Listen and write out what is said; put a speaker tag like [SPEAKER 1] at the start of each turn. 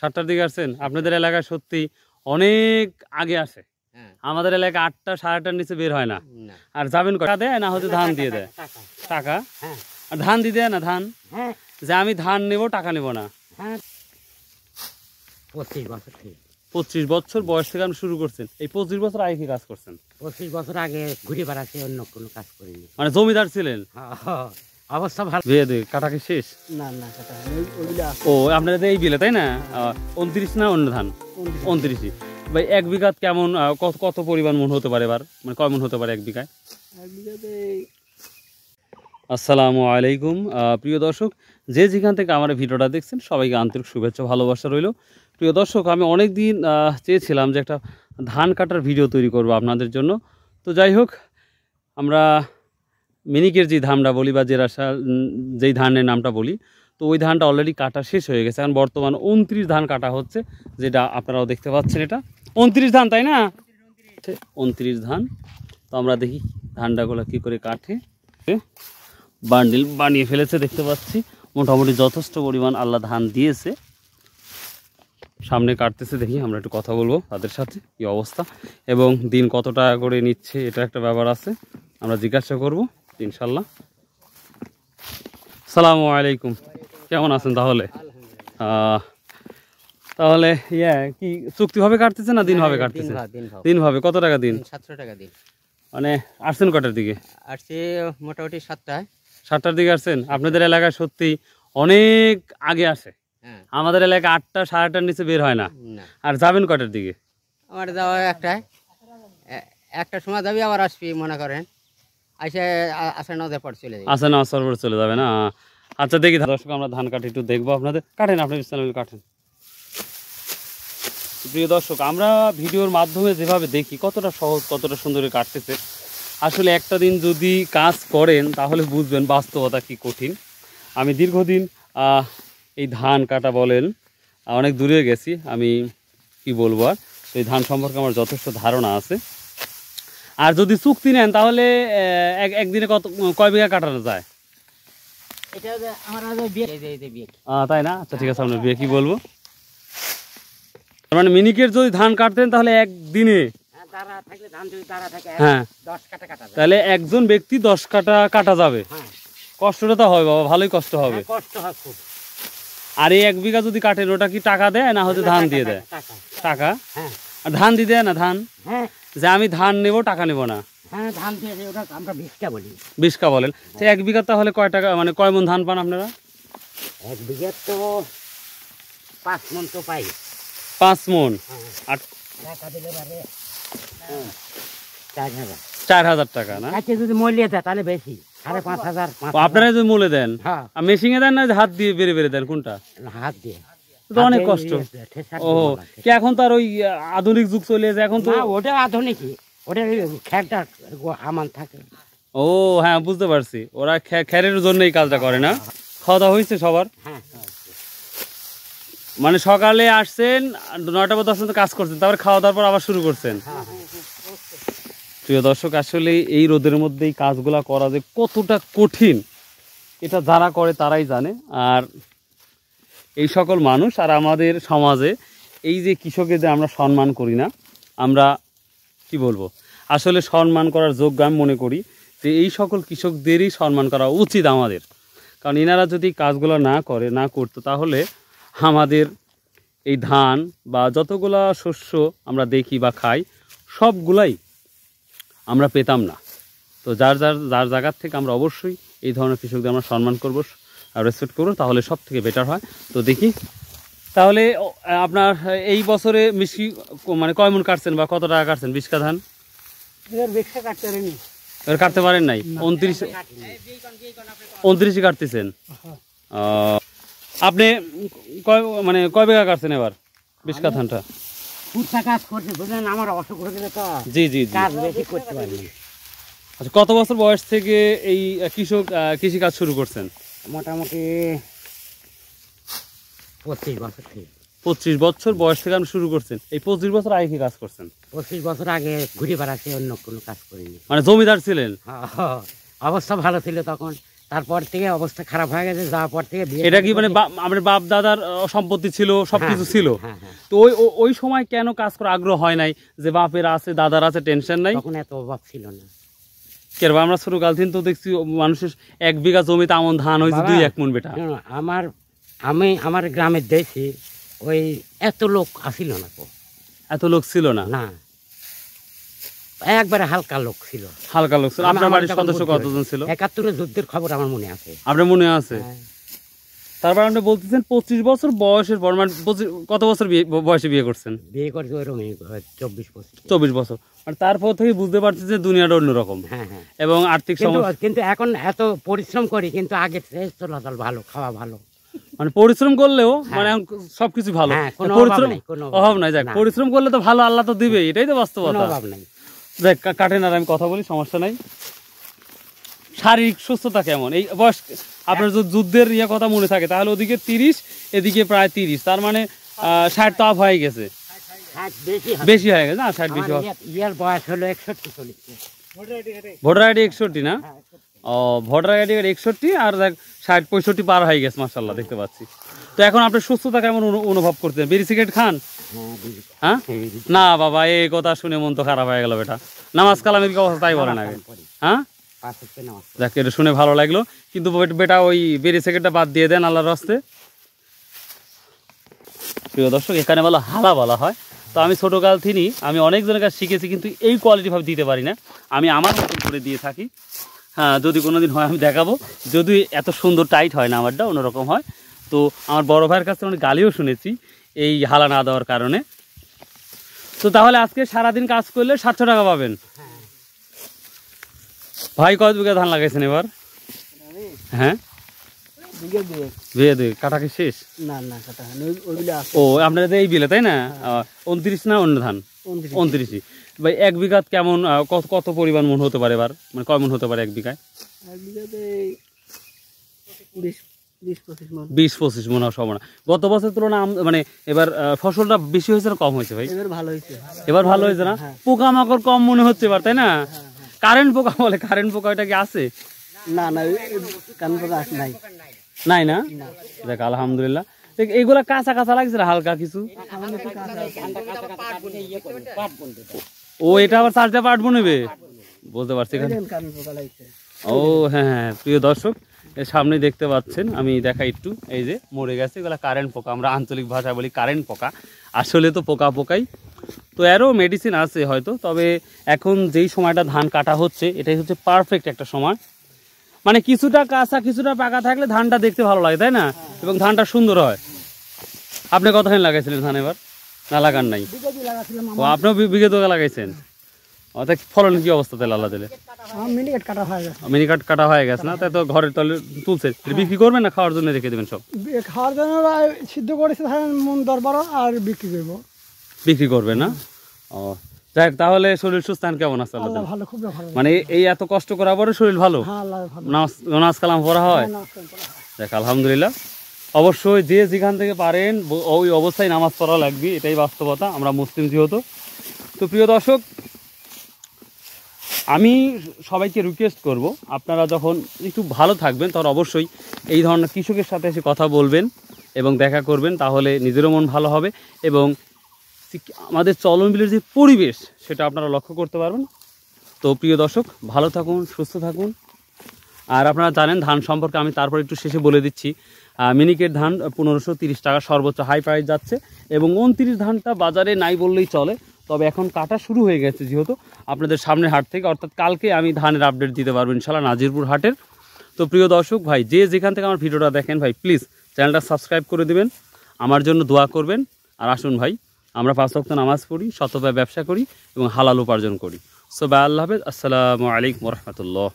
[SPEAKER 1] 7টার দিকে আসছেন? আপনাদের এলাকায় সত্যি অনেক আগে আসে। আমাদের এলাকায় 8টা 8:30টার নিচে বের হয় না। আর যাবেন টাকা দেয় না হচ্ছে ধান দিয়ে দেয়? টাকা। আর ধান দিয়ে দেয় না? ধান যে আমি ধান নেব টাকা নেব না। 25 বছর বয়স থেকে আপনি শুরু করছেন। এই 25 বছর আগে কি কাজ করছেন?
[SPEAKER 2] 25 বছর আগে ঘুরে বেড়াচ্ছি, অন্য কোনো কাজ করিনি।
[SPEAKER 1] মানে জমিদার ছিলেন?
[SPEAKER 2] অবস্থা ভালো।
[SPEAKER 1] বিয়ে দিয়ে কাটা কি শেষ?
[SPEAKER 2] না না,
[SPEAKER 1] ও আপনাদের এই বিলে তাই না? 29 না অন্য ধান? 29ই। ভাই 1 বিঘা কেমন কত পরিমাণ মন হতে পারে এবার? মানে কয় মন হতে পারে 1 বিঘায়? আসসালামু আলাইকুম প্রিয় দর্শক, যে যেখান থেকে আমার ভিডিওটা দেখছেন সবাইকে আন্তরিক শুভেচ্ছা ভালোবাসা রইল। প্রিয় দর্শক, আমি অনেক দিন চেয়েছিলাম যে একটা ধান কাটার ভিডিও তৈরি করব আপনাদের জন্য। তো যাই হোক, আমরা মিনিকের যে ধানটা বলি বা যেই ধানের নামটা বলি, তো ওই ধানটা অলরেডি কাটা শেষ হয়ে গেছে। এখন বর্তমান 29 ধান কাটা হচ্ছে, যেটা আপনারাও দেখতে পাচ্ছেন। এটা 29 ধান তাই না? 29 ধান। তো আমরা দেখি ধানটাগুলো কী করে কাটে। বান্ডিল বানিয়ে ফেলেছে দেখতে পাচ্ছি। মোটামুটি যথেষ্ট পরিমাণ আল্লাহ ধান দিয়েছে। সামনে কাটতেছে, দেখি আমরা একটু কথা বলবো তাদের সাথে কি অবস্থা এবং দিন কত টাকা করে নিচ্ছে, এটা একটা ব্যাপার আছে, আমরা জিজ্ঞাসা করবো ইনশাল্লাহ। আসসালামু আলাইকুম, কেমন আছেন? তাহলে কি চুক্তিভাবে কাটতেছে না দিনভাবে কাটতেছে? দিনভাবে। কত টাকা দিন?
[SPEAKER 2] 700 টাকা দিন।
[SPEAKER 1] মানে আসছেন কটার দিকে?
[SPEAKER 2] আসছে মোটামুটি
[SPEAKER 1] 7টার দিকে আসছেন? আপনাদের এলাকায় সত্যি অনেক আগে আসে। আমাদের এলাকায় 8টা 8:30টার নিচে বের হয় না। আর যাবেন কটার দিকে?
[SPEAKER 2] আমার যাওয়া একটা সময় যাবি, আবার আসবি মনে করেন আসা নদের পর চলে যাবে।
[SPEAKER 1] আসা নওয়ার পর চলে যাবে না? আচ্ছা দেখি দর্শক, আমরা ধান কাটি একটু দেখবো আপনাদের। কাটেন, আপনি চ্যানেল কাটেন। প্রিয় দর্শক, আমরা ভিডিওর মাধ্যমে যেভাবে দেখি কতটা সহজ, কতটা সুন্দর কাটতেছে, আসলে একটা দিন যদি কাজ করেন তাহলে বুঝবেন বাস্তবতা কি কঠিন। আমি দীর্ঘদিন এই ধান কাটা বলেন অনেক দূরে গেছি, আমি কি বলবো আর। তো এই ধান সম্পর্কে আমার যথেষ্ট ধারণা আছে। আর যদি চুক্তি নেন তাহলে একদিনে কয় বিঘা কাটানো যায়? তাই না? আচ্ছা ঠিক আছে, আপনার বিয়ে কি বলবো। মানে মিনিকের যদি ধান কাটতেন তাহলে একদিনে, হ্যাঁ, তাহলে একজন ব্যক্তি 10 কাটা কাটা যাবে। কষ্টটা তো হবে বাবা, ভালোই কষ্ট হবে। আর এই 1 বিঘা যদি কাটেন, ওটা কি টাকা দেয় না হচ্ছে ধান দিয়ে দেয়? টাকা। আর ধান দিয়ে দেয় না? ধান যে আমি ধান নেব টাকা নেব না? বিশকা বলেন। 1 বিঘা তাহলে কয় টাকা, মানে কয় মন ধান পান আপনারা?
[SPEAKER 2] 1 বিঘা তো 5 মন তো পাই।
[SPEAKER 1] 5 মন। আর 4,000 টাকা না?
[SPEAKER 2] যদি মূল্যে দেয় তাহলে বেশি, 5,500।
[SPEAKER 1] আপনারা যদি মূল্যে দেন, মেশিনে দেন না হাত দিয়ে বেড়ে বেড়ে দেন? কোনটা?
[SPEAKER 2] হাত দিয়ে।
[SPEAKER 1] তো অনেক কষ্ট। ও কি এখন তো আর ওই আধুনিক যুগ চলে এসেছে, এখন তো
[SPEAKER 2] ওটা আধুনিকই, ওটা খ্যারটা হামান থাকে।
[SPEAKER 1] ও হ্যাঁ, বুঝতে পারছি, ওরা খ্যারের জন্য এই কাজটা করে না। খাওয়া দাওয়া হয়েছে সবার? মানে সকালে আসছেন 9টা বা 10টা কাজ করছেন, তারপর খাওয়া দাওয়ার পর আবার শুরু করছেন। প্রিয় দর্শক, আসলে এই রোদের মধ্যে এই কাজগুলা করা যে কতটা কঠিন, এটা যারা করে তারাই জানে। আর এই সকল মানুষ আর আমাদের সমাজে এই যে কৃষকদের আমরা সম্মান করি না, আমরা কি বলবো, আসলে সম্মান করার যোগ্য আমি মনে করি যে এই সকল কৃষকদেরই সম্মান করা উচিত আমাদের। কারণ এনারা যদি কাজগুলো না করতো তাহলে আমাদের এই ধান বা যতগুলা শস্য আমরা দেখি বা খাই সবগুলাই আমরা পেতাম না। তো যার জায়গার থেকে আমরা অবশ্যই এই ধরনের কৃষকদের আমরা সম্মান করব আর রেসপেক্ট করবো, তাহলে সব থেকে বেটার হয়। তো দেখি তাহলে আপনার এই বছরে মিষ্টি মানে কয় মন কাটছেন বা কত টাকা কাটছেন? 20 ধান কাটতে পারেন নাই? 29 কাটতেছেন। আপনি কয় বিঘা কাটছেন এবার 20 ধানটা? জি জি। আচ্ছা, কত বছর বয়স থেকে এই কৃষি কাজ শুরু করছেন?
[SPEAKER 2] মোটামুটি 25 বছর থেকে।
[SPEAKER 1] 25 বছর বয়স থেকে আপনি শুরু করছেন। এই 25 বছর আগে কি কাজ করছেন?
[SPEAKER 2] 25 বছর আগে ঘুরে বেড়াচ্ছি, অন্য কোনো কাজ করিনি।
[SPEAKER 1] মানে জমিদার ছিলেন?
[SPEAKER 2] অবস্থা ভালো ছিল তখন,
[SPEAKER 3] তারপর থেকে অবস্থা খারাপ হয়ে গেছে, যাওয়ার পর থেকে
[SPEAKER 1] এটা কি মানে আমাদের বাপ দাদার সম্পত্তি ছিল, সবকিছু ছিল?
[SPEAKER 3] হ্যাঁ হ্যাঁ।
[SPEAKER 1] তো ওই সময় কেন কাজ করার আগ্রহ হয় নাই, যে বাপের আছে দাদার আছে টেনশন নাই?
[SPEAKER 3] তখন এত অভাব ছিল না।
[SPEAKER 1] কেন আমরা ছোট কাল থেকে তো দেখছি মানুষের 1 বিঘা জমিতে এমন ধান হয়েছে 2-1 মণ বেটা।
[SPEAKER 3] আমার গ্রামের দেশে ওই এত লোক আসিল না তো,
[SPEAKER 1] এত লোক ছিল না?
[SPEAKER 3] না, একবারে হালকা লোক ছিল।
[SPEAKER 1] হালকা লোক ছিল। আপনার বাড়ির সদস্য কতজন ছিল?
[SPEAKER 3] 71 যুদ্ধের খবর আমার মনে আছে।
[SPEAKER 1] আপনার মনে আছে?
[SPEAKER 3] হ্যাঁ।
[SPEAKER 1] তারপর আপনি বলতেছেন 25 বছর বয়সের পর, মানে কত বছর বয়সে বিয়ে করছেন?
[SPEAKER 3] বিয়ে করছে ওইরকমই 24-25।
[SPEAKER 1] 24 বছর। মানে তারপর থেকে বুঝতে পারছি যে দুনিয়াটা অন্যরকম।
[SPEAKER 3] হ্যাঁ হ্যাঁ।
[SPEAKER 1] এবং আর্থিক সমস্যা।
[SPEAKER 3] কিন্তু এখন এত পরিশ্রম করি, কিন্তু আগের থেকে চলাচল ভালো, খাওয়া ভালো।
[SPEAKER 1] মানে পরিশ্রম করলেও মানে এখন সবকিছু ভালো, পরিশ্রম অভাব নাই। যাক, পরিশ্রম করলে তো ভালো, আল্লাহ তো দিবে, এটাই তো বাস্তবতা।
[SPEAKER 3] অভাব নাই।
[SPEAKER 1] দেখ কাটেন, আর আমি কথা বলি, সমস্যা নাই। শারীরিক সুস্থতা কেমন এই বয়স? আপনার যদি যুদ্ধের কথা মনে থাকে তাহলে ওদিকে 30, এদিকে প্রায় 30, তার মানে 60 তো আপ হয়ে গেছে, বেশি হয়ে গেছে না? 60 বেশি।
[SPEAKER 3] ইয়ার বয়স হলো 61 চলেছে।
[SPEAKER 1] ভোটার আইডি 61 না? ও, ভোটার আইডি 61, আর দেখ 60-65 পার হয়ে গেছে, মাশাআল্লাহ দেখতে পাচ্ছি। তো এখন আপনার সুস্থতা কেমন অনুভব করতেন? বিড়ি সিগারেট খান? হ্যাঁ না বাবা, এই কথা শুনে মন তো খারাপ হয়ে গেল বেটা। নামাজ কালামের কি অবস্থা তাই বলেন আগে? হ্যাঁ, যাক, এটা শুনে ভালো লাগলো। কিন্তু বেটা ওই বিড়ি সিগারেটটা বাদ দিয়ে দেন আল্লাহর রাস্তে। প্রিয় দর্শক, এখানে বলা হালা বলা হয়। তো আমি ছোটোকাল থেকে আমি অনেকজনের কাছে শিখেছি, কিন্তু এই কোয়ালিটিভাবে দিতে পারি না। আমি আমার মতন করে দিয়ে থাকি। হ্যাঁ, যদি কোনো দিন হয় আমি দেখাবো। যদি এত সুন্দর টাইট হয় না, আমারটা অন্যরকম হয়। তো আমার বড় ভাইয়ের কাছে অনেক গালিও শুনেছি এই হালা না দেওয়ার কারণে। তো তাহলে আজকে সারাদিন কাজ করলে 700 টাকা পাবেন। ভাই কত বিঘা ধান লাগাইছেন এবার? হ্যাঁ, বিঘা 2। কাটা কি শেষ? ও, আপনাদের এই বিলে তাই না? 29 না অন্য ধান? 29ই। ভাই 1 বিঘা কেমন কত পরিমাণ মন হতে পারে এবার? মানে কয় মন হতে পারে 1 বিঘায়? 20-25 মন হওয়ার সম্ভাবনা। গত বছর তুলনায় মানে এবার ফসলটা বেশি হয়েছে না কম হয়েছে ভাই? এবার ভালো হয়েছে না? পোকামাকড় কম মনে হচ্ছে এবার, তাই না? কারেন্ট পোকা বলে, কারেন্ট পোকা ওইটা কি আছে? নাই না? দেখ আলহামদুলিল্লাহ। এইগুলা কাঁচা কাঁচা লাগছে না হালকা কিছু? ও, এটা আবার 4টা পাট বনেবে, বলতে পারছি। ও হ্যাঁ হ্যাঁ, প্রিয় দর্শক, এর সামনে দেখতে পাচ্ছেন, আমি দেখাই একটু। এই যে মরে গেছে, এগুলা কারেন্ট পোকা, আমরা আঞ্চলিক ভাষায় বলি কারেন্ট পোকা। আসলে তো পোকাই। তো এরও মেডিসিন আছে হয়তো, তবে এখন যেই সময়টা ধান কাটা হচ্ছে এটাই হচ্ছে পারফেক্ট একটা সময়। মানে কিছুটা কাঁচা কিছুটা পাকা থাকলে ধানটা দেখতে ভালো লাগে, তাই না? এবং ধানটা সুন্দর হয়। আপনি কতখানি লাগাইছিলেন ধান এবার, না লাগান নাই? ও, আপনিও বিঘে 2 লাগাইছেন? অর্থাৎ ফলন কি অবস্থা তাহলে আল্লাহ দিলে? মিনিকাট কাটা হয়ে গেছে না? তাই তো ঘরের তলে তুলছে। বিক্রি করবেন না খাওয়ার জন্য রেখে দেবেন? সব
[SPEAKER 4] খাওয়ার জন্য সিদ্ধ করেছে, মন 10-12, আর বিক্রি করবো।
[SPEAKER 1] বিক্রি করবে না? ও, যাক, তাহলে শরীর সুস্থ কেমন আছে? আল্লাহ
[SPEAKER 4] ভালো, খুব ভালো।
[SPEAKER 1] মানে এই এত কষ্ট করার পরে শরীর ভালো? নামাজ কালাম পড়া হয়? দেখ আলহামদুলিল্লাহ। অবশ্যই যে যেখান থেকে পারেন ওই অবস্থায় নামাজ পড়া লাগবে, এটাই বাস্তবতা, আমরা মুসলিম যেহেতু। তো প্রিয় দর্শক, আমি সবাইকে রিকোয়েস্ট করব, আপনারা যখন একটু ভালো থাকবেন তখন অবশ্যই এই ধরনের কৃষকের সাথে এসে কথা বলবেন এবং দেখা করবেন, তাহলে নিজেরও মন ভালো হবে এবং আমাদের চলনবিলের যে পরিবেশ সেটা আপনারা লক্ষ্য করতে পারবেন। তো প্রিয় দর্শক, ভালো থাকুন, সুস্থ থাকুন। আর আপনারা জানেন ধান সম্পর্কে আমি তারপর একটু শেষে বলে দিচ্ছি। মিনিকেট ধান 1530 টাকা সর্বোচ্চ হাই প্রাইস যাচ্ছে, এবং 29 ধানটা বাজারে নাই বললেই চলে। তবে এখন কাটা শুরু হয়ে গেছে, যেহেতু আপনাদের সামনের হাট থেকে, অর্থাৎ কালকে আমি ধানের আপডেট দিতে পারবো ইনশাআল্লাহ নাজিরপুর হাটের। তো প্রিয় দর্শক ভাই, যে যেখান থেকে আমার ভিডিওটা দেখেন ভাই, প্লিজ চ্যানেলটা সাবস্ক্রাইব করে দেবেন, আমার জন্য দোয়া করবেন। আর আসুন ভাই, আমরা 5 ওয়াক্ত নামাজ পড়ি, শতভাবে ব্যবসা করি এবং হালাল উপার্জন করি। সো ভাই, আল্লাহ হাফেজ, আসসালামু আলাইকুম ওয়া রাহমাতুল্লাহ।